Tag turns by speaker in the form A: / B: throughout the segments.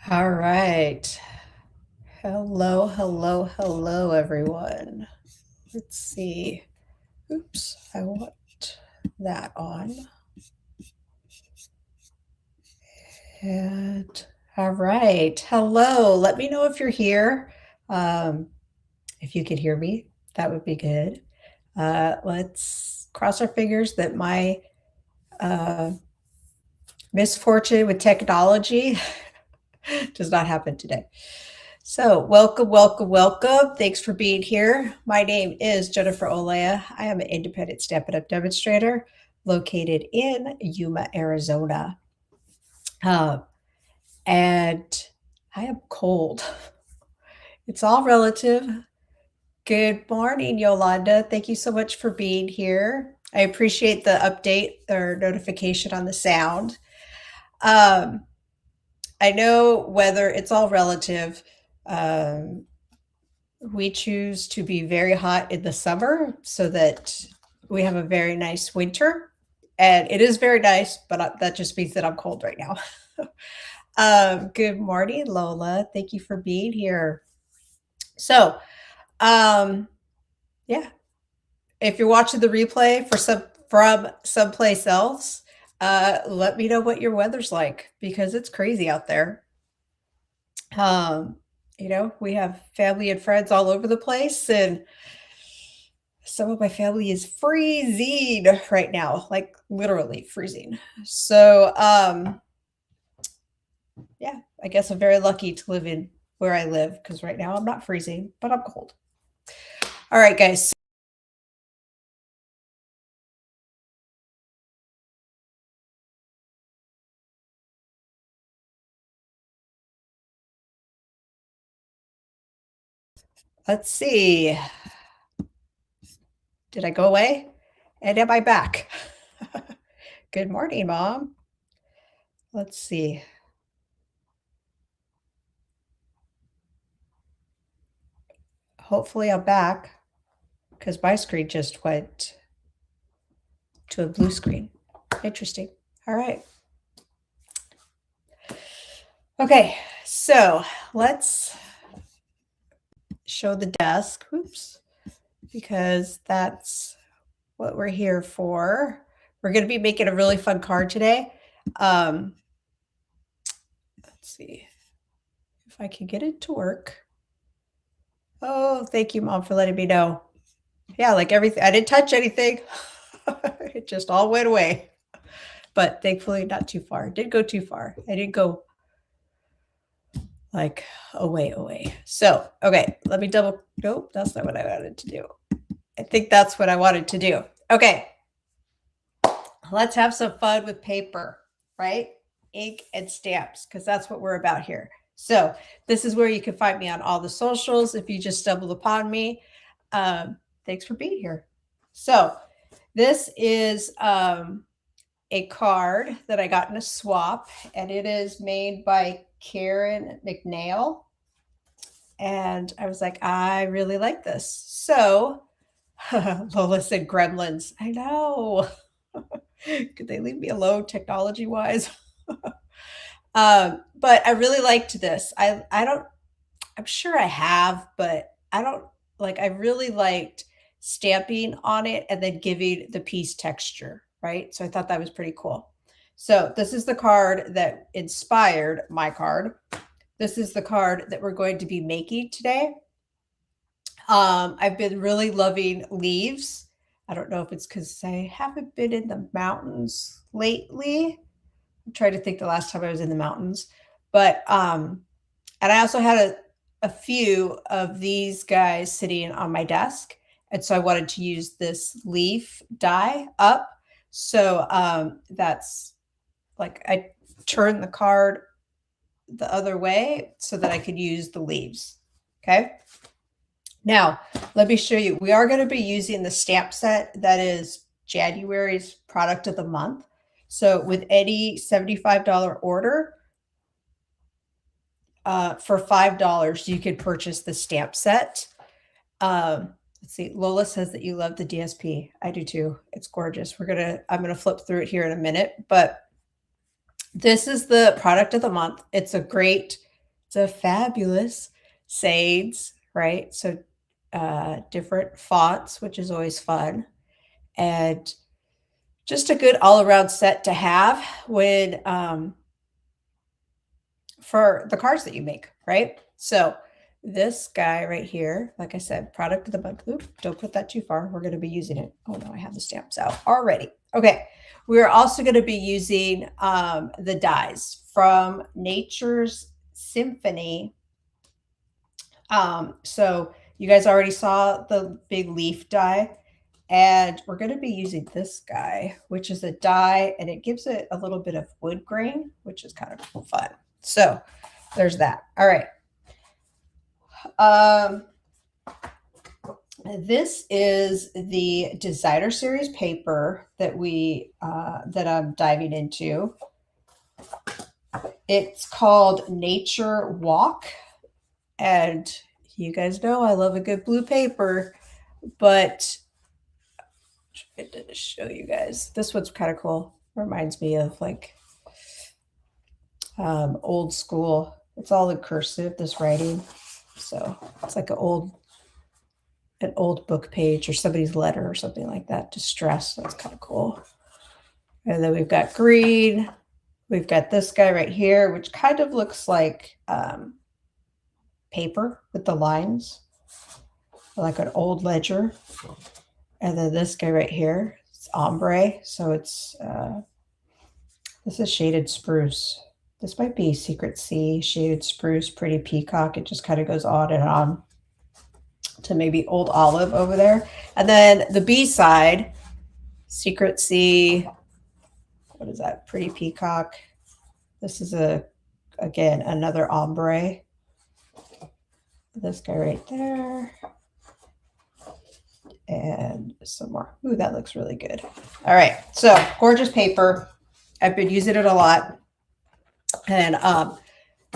A: All right. Hello, hello, hello, everyone. Let's see. Oops, I want that on. And all right. Hello. Let me know if you're here. Um, if you could hear me, that would be good. Let's cross our fingers that my uh, misfortune with technology does not happen today. So, welcome, welcome, welcome. Thanks for being here. My name is Jennifer Olea. I am an independent Step It Up demonstrator located in Yuma, Arizona. Uh, and I am cold. It's all relative. Good morning, Yolanda. Thank you so much for being here. I appreciate the update or notification on the sound. Um, I know whether it's all relative. Um, we choose to be very hot in the summer so that we have a very nice winter. And it is very nice, but that just means that I'm cold right now. Good morning, Lola. Thank you for being here. So, um, yeah, if you're watching the replay from someplace else, let me know what your weather's like because it's crazy out there. Um, we have family and friends all over the place, and some of my family is freezing right now, like literally freezing. So, yeah, I guess I'm very lucky to live in where I live because right now I'm not freezing, but I'm cold. All right, guys. Let's see. Did I go away? And am I back? Good morning, Mom. Let's see. Hopefully, I'm back because my screen just went to a blue screen. Interesting. All right. Okay, so let's show the desk. Oops, because that's what we're here for. We're going to be making a really fun card today. Let's see if I can get it to work. Oh, thank you, Mom, for letting me know. Yeah, like everything. I didn't touch anything. It just all went away. But thankfully, not too far. It didn't go too far. I didn't go like away. So, okay, let me double. Nope, that's not what I wanted to do. I think that's what I wanted to do. Okay, let's have some fun with paper, right? Ink and stamps, because that's what we're about here. So, this is where you can find me on all the socials if you just stumbled upon me. Thanks for being here. So, this is a card that I got in a swap, and it is made by Karen McNeil. And I was like, I really like this. So, Lola said gremlins. I know. Could they leave me alone technology wise? But I really liked this. I don't, I'm sure I have, but I don't like, I really liked stamping on it and then giving the piece texture, right? So I thought that was pretty cool. So this is the card that inspired my card. This is the card that we're going to be making today. I've been really loving leaves. I don't know if it's because I haven't been in the mountains lately. I'm trying to think the last time I was in the mountains. But and I also had a few of these guys sitting on my desk. And so I wanted to use this leaf die up. So that's like I turned the card the other way so that I could use the leaves. Okay. Now, let me show you. We are going to be using the stamp set that is January's product of the month. So with any $75 order, for $5, you could purchase the stamp set. Let's see. Lola says that you love the DSP. I do too. It's gorgeous. I'm gonna flip through it here in a minute, but this is the product of the month. It's a great It's a fabulous sayings, right? So different fonts, which is always fun. And just a good all around set to have when for the cards that you make, right? So this guy right here, like I said, product of the month. Oop, don't put that too far. We're going to be using it. Oh no, I have the stamps out already. Okay. We're also going to be using the dies from Nature's Symphony. So you guys already saw the big leaf die. And we're going to be using this guy, which is a die, and it gives it a little bit of wood grain, which is kind of fun. So there's that. All right. This is the designer series paper that that I'm diving into. It's called Nature Walk, and you guys know I love a good blue paper, but I did show you guys. This one's kind of cool. Reminds me of like old school. It's all in cursive, this writing. So it's like an old book page or somebody's letter or something like that. Distress. That's kind of cool. And then we've got green. We've got this guy right here, which kind of looks like paper with the lines, like an old ledger. And then this guy right here, it's ombre. So it's this is shaded spruce. This might be Secret Sea, shaded spruce, pretty peacock. It just kind of goes on and on to maybe old olive over there. And then the B side, Secret Sea, what is that? Pretty peacock. This is again, another ombre. This guy right there. And some more. Ooh, that looks really good. All right. So gorgeous paper. I've been using it a lot. And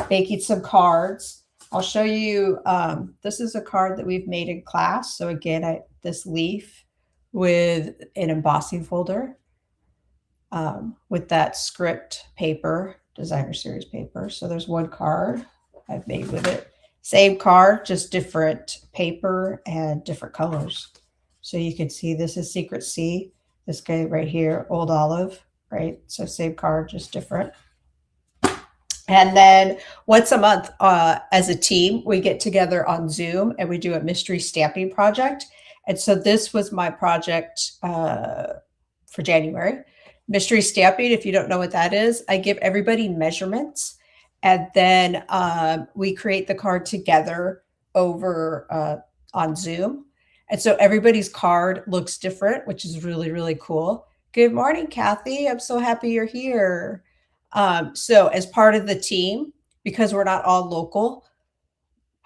A: making some cards. I'll show you, this is a card that we've made in class. So again, this leaf with an embossing folder with that script paper, designer series paper. So there's one card I've made with it. Same card, just different paper and different colors. So you can see this is Secret Sea. This guy right here, Old Olive, right? So same card, just different. And then once a month, as a team, we get together on Zoom and we do a mystery stamping project. And so this was my project for January. Mystery stamping, if you don't know what that is, I give everybody measurements and then we create the card together over on Zoom. And so everybody's card looks different, which is really, really cool. Good morning, Kathy. I'm so happy you're here. So as part of the team, because we're not all local,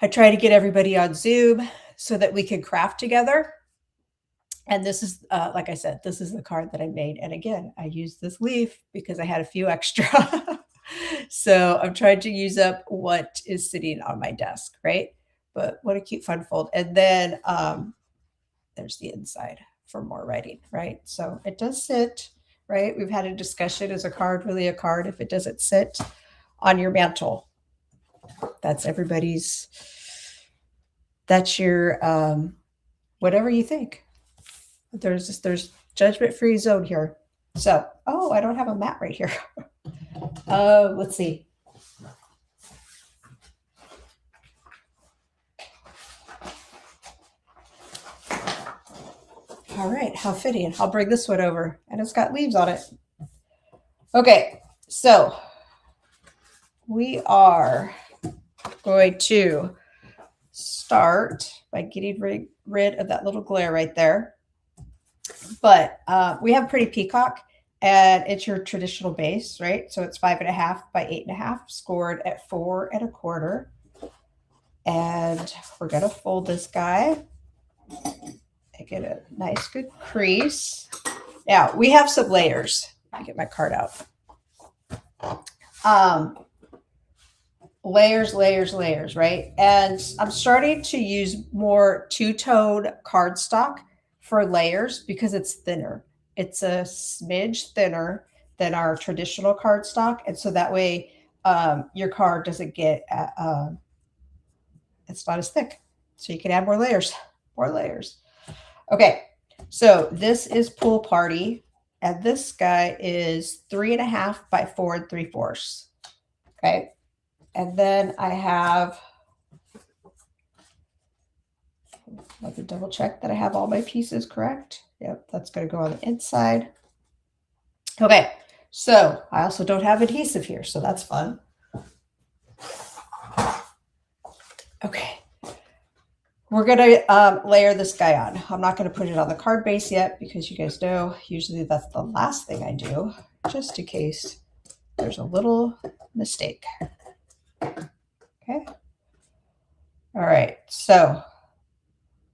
A: I try to get everybody on Zoom so that we can craft together. And this is, like I said, this is the card that I made. And again, I used this leaf because I had a few extra. So I'm trying to use up what is sitting on my desk, right? But what a cute fun fold. And then there's the inside for more writing, right? So it does sit, right? We've had a discussion, is a card really a card if it doesn't sit on your mantle? That's everybody's, that's your, whatever you think. There's judgment-free zone here. So, oh, I don't have a mat right here. Let's see. All right, how fitting. I'll bring this one over, and it's got leaves on it. Okay, so we are going to start by getting rid of that little glare right there. But we have Pretty Peacock, and it's your traditional base, right? So it's 5.5 by 8.5, scored at 4 1/4. And we're gonna fold this guy. Get a nice good crease. Now we have some layers. Let me get my card out. Layers, right? And I'm starting to use more two-tone cardstock for layers because it's thinner. It's a smidge thinner than our traditional cardstock. And so that way your card doesn't get, it's not as thick. So you can add more layers, more layers. Okay, so this is Pool Party, and this guy is 3.5 by 4 3/4. Okay, and then I have, let me double check that I have all my pieces correct. Yep, that's going to go on the inside. Okay, so I also don't have adhesive here, so that's fun. Okay, we're going to layer this guy on. I'm not going to put it on the card base yet because you guys know usually that's the last thing I do, just in case there's a little mistake. Okay. All right, so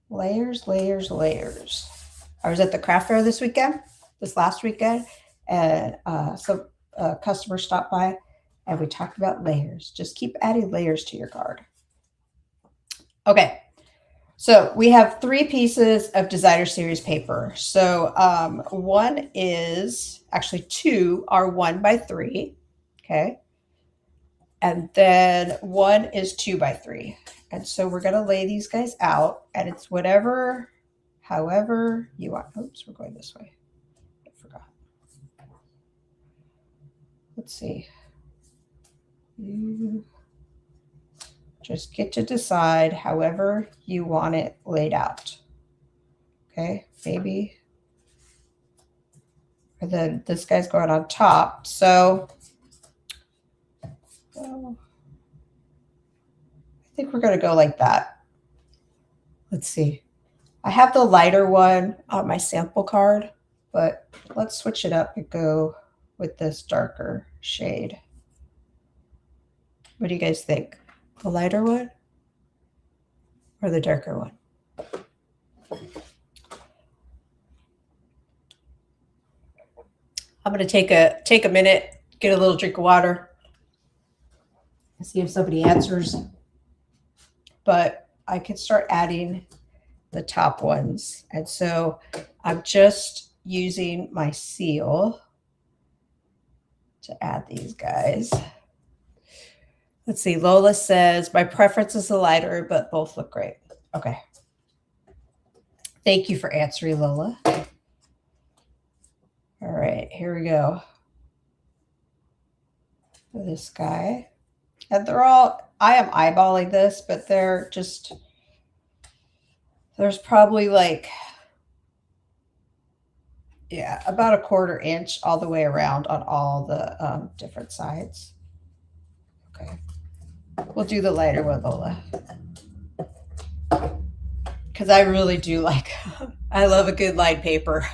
A: layers, layers, layers. I was at the craft fair this last weekend, and some customers stopped by and we talked about layers. Just keep adding layers to your card. Okay, so we have 3 pieces of designer series paper. So one is, actually 2 are 1 by 3, okay? And then 1 is 2 by 3. And so we're gonna lay these guys out, and it's whatever, however you want. Oops, we're going this way. I forgot. Let's see. You just get to decide however you want it laid out. Okay, maybe. And then this guy's going on top. So I think we're going to go like that. Let's see. I have the lighter one on my sample card, but let's switch it up and go with this darker shade. What do you guys think? The lighter one or the darker one? I'm going to take a minute, get a little drink of water, and see if somebody answers. But I can start adding the top ones. And so I'm just using my seal to add these guys. Let's see. Lola says, my preference is the lighter, but both look great. Okay. Thank you for answering, Lola. All right, here we go. This guy. And they're all, I am eyeballing this, but they're just, there's probably like, yeah, about 1/4 inch all the way around on all the different sides. Okay. We'll do the lighter one, Lola. Because I really do like, I love a good light paper.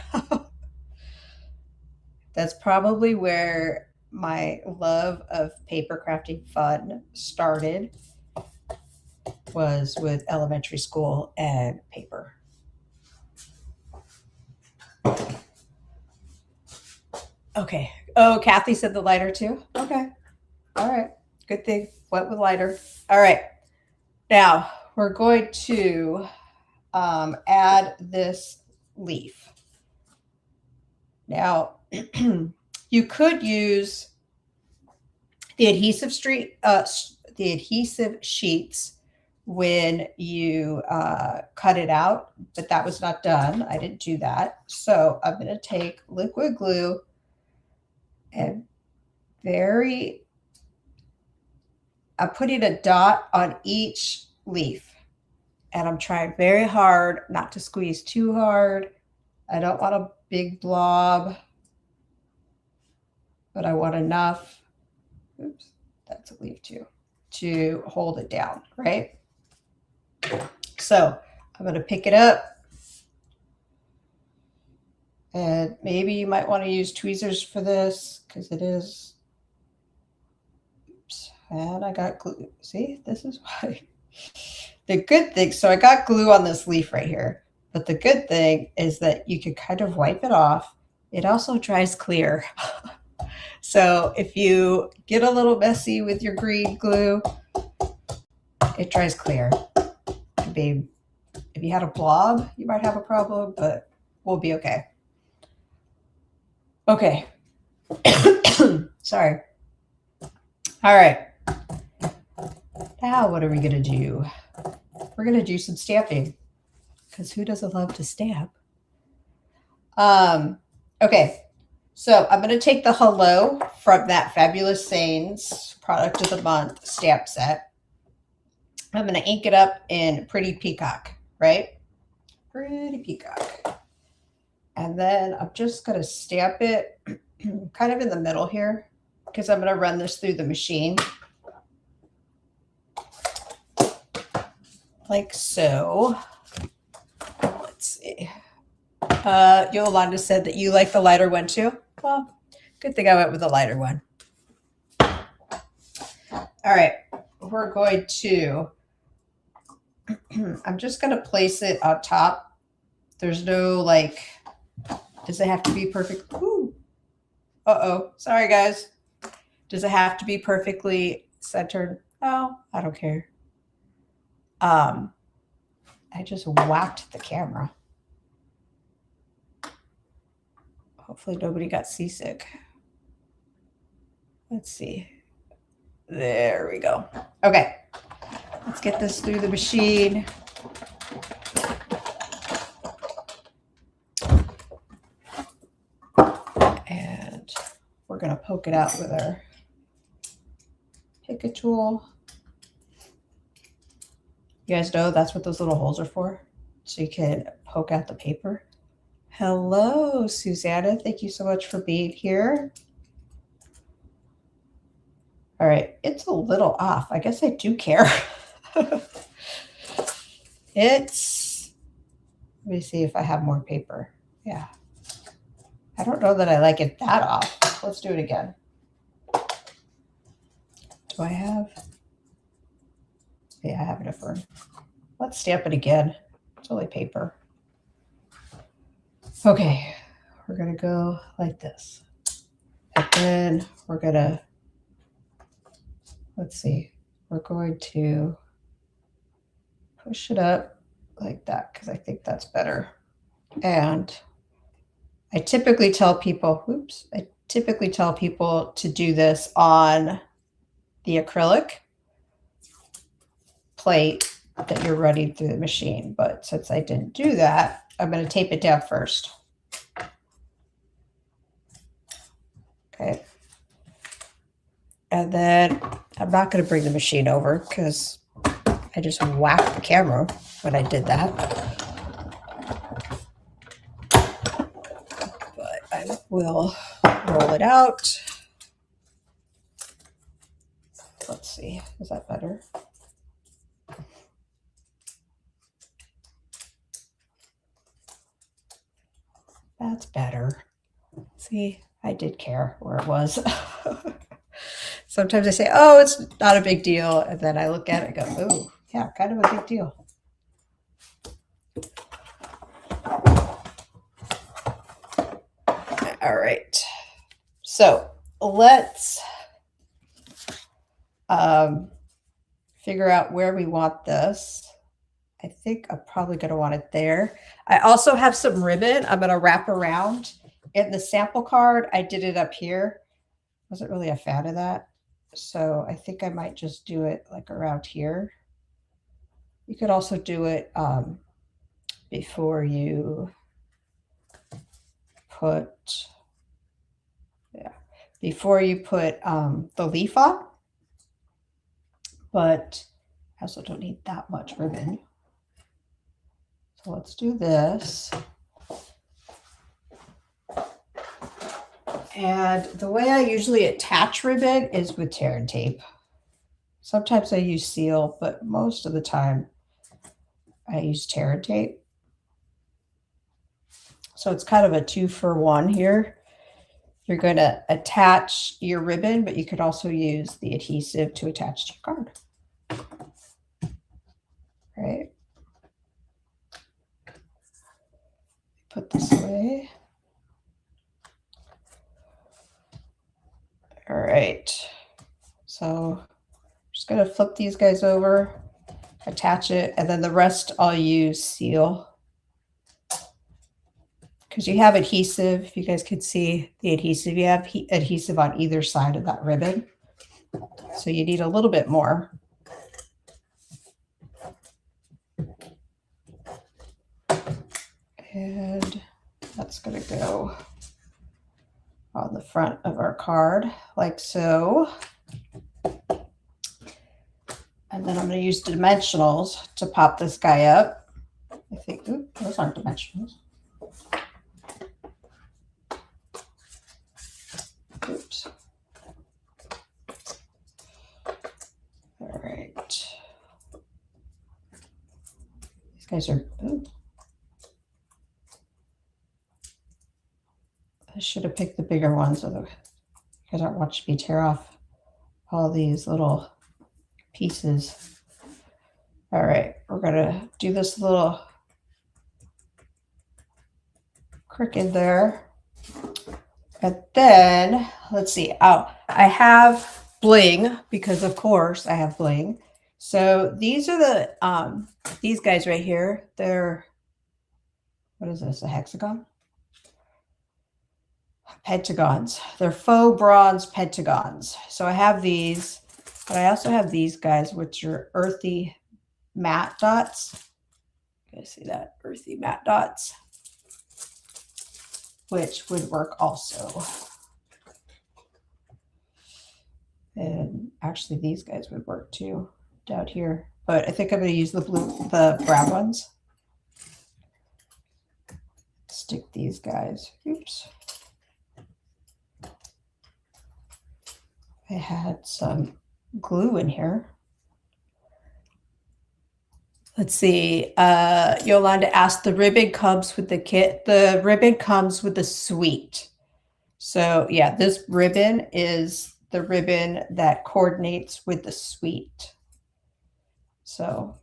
A: That's probably where my love of paper crafting fun started, was with elementary school and paper. Okay. Oh, Kathy said the lighter too? Okay. All right. Good thing. Went with lighter. All right. Now we're going to add this leaf. Now, you could use the adhesive sheets when you cut it out, but that was not done. I didn't do that. So I'm going to take liquid glue and I'm putting a dot on each leaf, and I'm trying very hard not to squeeze too hard. I don't want a big blob, but I want enough. Oops, that's a leaf too, to hold it down, right? So I'm going to pick it up, and maybe you might want to use tweezers for this because it is. Oops, and I got glue. See, this is why. The good thing, so I got glue on this leaf right here, but the good thing is that you can kind of wipe it off. It also dries clear. So if you get a little messy with your green glue, it dries clear. If you had a blob, you might have a problem, but we'll be okay. Okay. Sorry. All right. Now what are we going to do? We're going to do some stamping because who doesn't love to stamp? Okay. So I'm going to take the hello from that Fabulous Sayings product of the month stamp set. I'm going to ink it up in Pretty Peacock, right? Pretty Peacock. And then I'm just going to stamp it kind of in the middle here because I'm going to run this through the machine. Like so. Let's see. Yolanda said that you like the lighter one too. Well, good thing I went with the lighter one. All right, we're going to, I'm just going to place it on top. There's no like, does it have to be perfect? Ooh. Uh-oh, sorry guys. Does it have to be perfectly centered? Oh, I don't care. I just whacked the camera. Hopefully nobody got seasick. Let's see. There we go. Okay, let's get this through the machine. And we're going to poke it out with our Pick-a tool. You guys know that's what those little holes are for, so you can poke out the paper. Hello, Susanna. Thank you so much for being here. All right, it's a little off. I guess I do care. It's, let me see if I have more paper. Yeah. I don't know that I like it that off. Let's do it again. Do I have? Yeah, I have enough room. Let's stamp it again. It's only paper. Okay, we're going to go like this. And then we're going to, let's see, we're going to push it up like that because I think that's better. And I typically tell people, to do this on the acrylic plate that you're running through the machine. But since I didn't do that, I'm going to tape it down first. Okay. And then I'm not going to bring the machine over because I just whacked the camera when I did that. But I will roll it out. Let's see, is that better? That's better. See, I did care where it was. Sometimes I say, oh, it's not a big deal. And then I look at it and go, oh, yeah, kind of a big deal. All right. So let's figure out where we want this. I think I'm probably going to want it there. I also have some ribbon I'm going to wrap around. In the sample card, I did it up here. Wasn't really a fan of that. So I think I might just do it like around here. You could also do it before you put, the leaf on. But I also don't need that much ribbon. So let's do this. And the way I usually attach ribbon is with tear and tape. Sometimes I use seal, but most of the time I use tear and tape. So it's kind of a 2-for-1 here. You're going to attach your ribbon, but you could also use the adhesive to attach to your card. Right? Put this away. All right. So I'm just going to flip these guys over, attach it, and then the rest I'll use seal. Because you have adhesive, if you guys could see the adhesive, you have adhesive on either side of that ribbon. So you need a little bit more. And that's going to go on the front of our card like so. And then I'm going to use dimensionals to pop this guy up. I think, oops, those aren't dimensionals. Oops. All right. These guys are, ooh. I should have picked the bigger ones because I don't want you to tear off all these little pieces. All right, we're gonna do this little cricket there. And then, let's see, oh, I have bling because of course I have bling. So these are the, these guys right here, they're, what is this, a hexagon? Pentagons. They're faux bronze pentagons. So I have these, but I also have these guys, which are earthy matte dots. You guys see that? Earthy matte dots, which would work also. And actually these guys would work too down here, but I think I'm going to use the brown ones. Stick these guys. Oops. I had some glue in here. Let's see. Yolanda asked, the ribbon comes with the kit. The ribbon comes with the suite. So yeah, this ribbon is the ribbon that coordinates with the suite. So,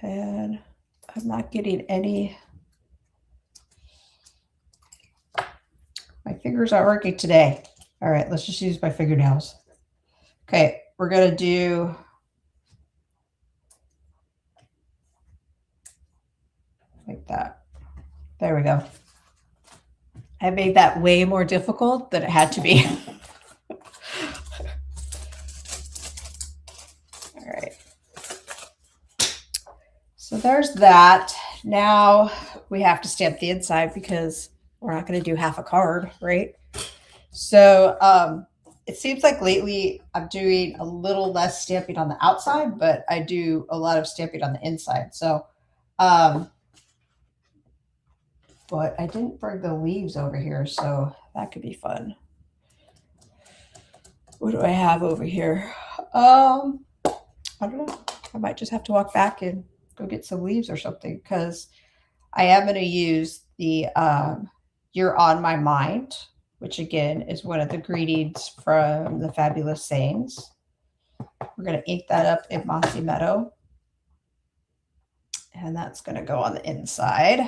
A: and I'm not getting any. My fingers aren't working today. All right, let's just use my fingernails. Okay, we're going to do like that. There we go. I made that way more difficult than it had to be. All right. So there's that. Now we have to stamp the inside because we're not going to do half a card, right? So it seems like lately I'm doing a little less stamping on the outside, but I do a lot of stamping on the inside. So, but I didn't bring the leaves over here, so that could be fun. What do I have over here? I don't know. I might just have to walk back and go get some leaves or something because I am going to use the You're on My Mind, which again is one of the greetings from the Fabulous Sayings. We're going to ink that up in Mossy Meadow. And that's going to go on the inside.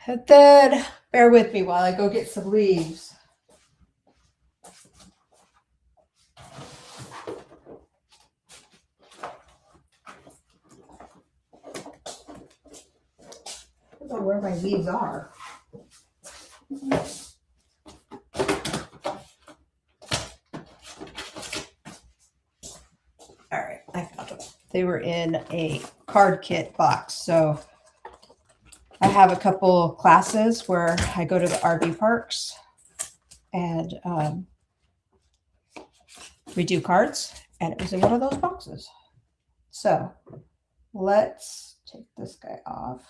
A: And then bear with me while I go get some leaves. I don't know where my leaves are. All right, I found them. They were in a card kit box. So I have a couple classes where I go to the RV parks and we do cards, and it was in one of those boxes. So let's take this guy off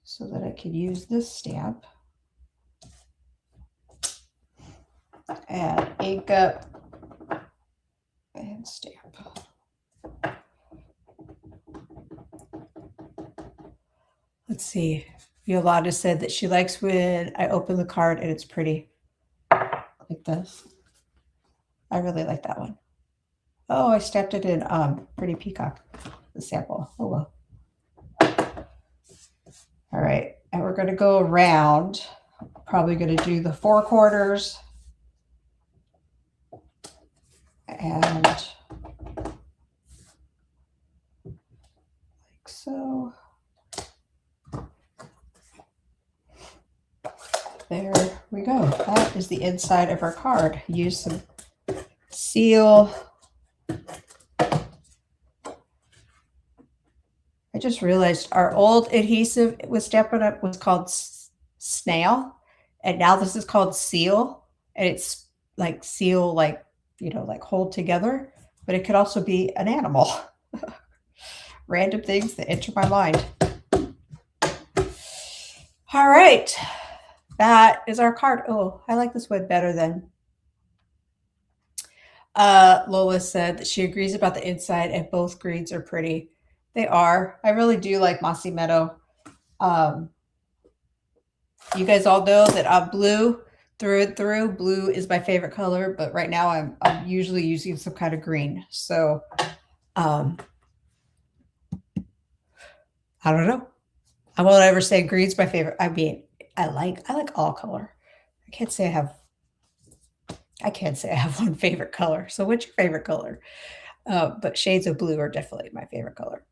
A: so that I can use this stamp and ink up and stamp. Let's see. Yolanda said that she likes when I open the card and it's pretty like this. I really like that one. Oh, I stamped it in Pretty Peacock, the sample. Oh, well. All right. And we're going to go around. Probably going to do the 4 quarters. And like so. There we go. is the inside of our card. Use some seal. I just realized our old adhesive with Stepping Up was called Snail, and now this is called Seal, and it's like seal, like, like hold together, but it could also be an animal. Random things that enter my mind. All right, that is our card. Oh, I like this one better than Lola said that she agrees about the inside and both greens are pretty. They are. I really do like Mossy Meadow. You guys all know that I'm blue through and through. Blue is my favorite color, but right now I'm usually using some kind of green. So I don't know. I won't ever say green's my favorite. I mean, I like all color. I can't say I have one favorite color. So what's your favorite color? But shades of blue are definitely my favorite color.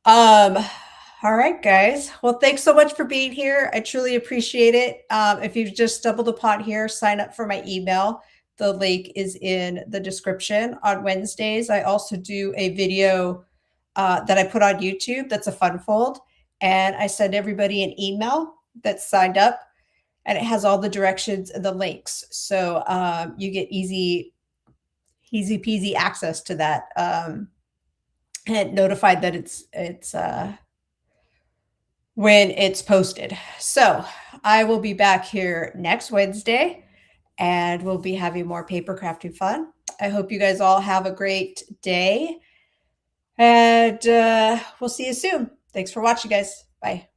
A: All right, guys. Well, thanks so much for being here. I truly appreciate it. If you've just stumbled upon here, sign up for my email. The link is in the description. On Wednesdays, I also do a video that I put on YouTube that's a fun fold. And I send everybody an email that's signed up, and it has all the directions and the links. So you get easy peasy access to that, and notified that it's when it's posted. So I will be back here next Wednesday, and we'll be having more paper crafting fun. I hope you guys all have a great day, and we'll see you soon. Thanks for watching, guys. Bye.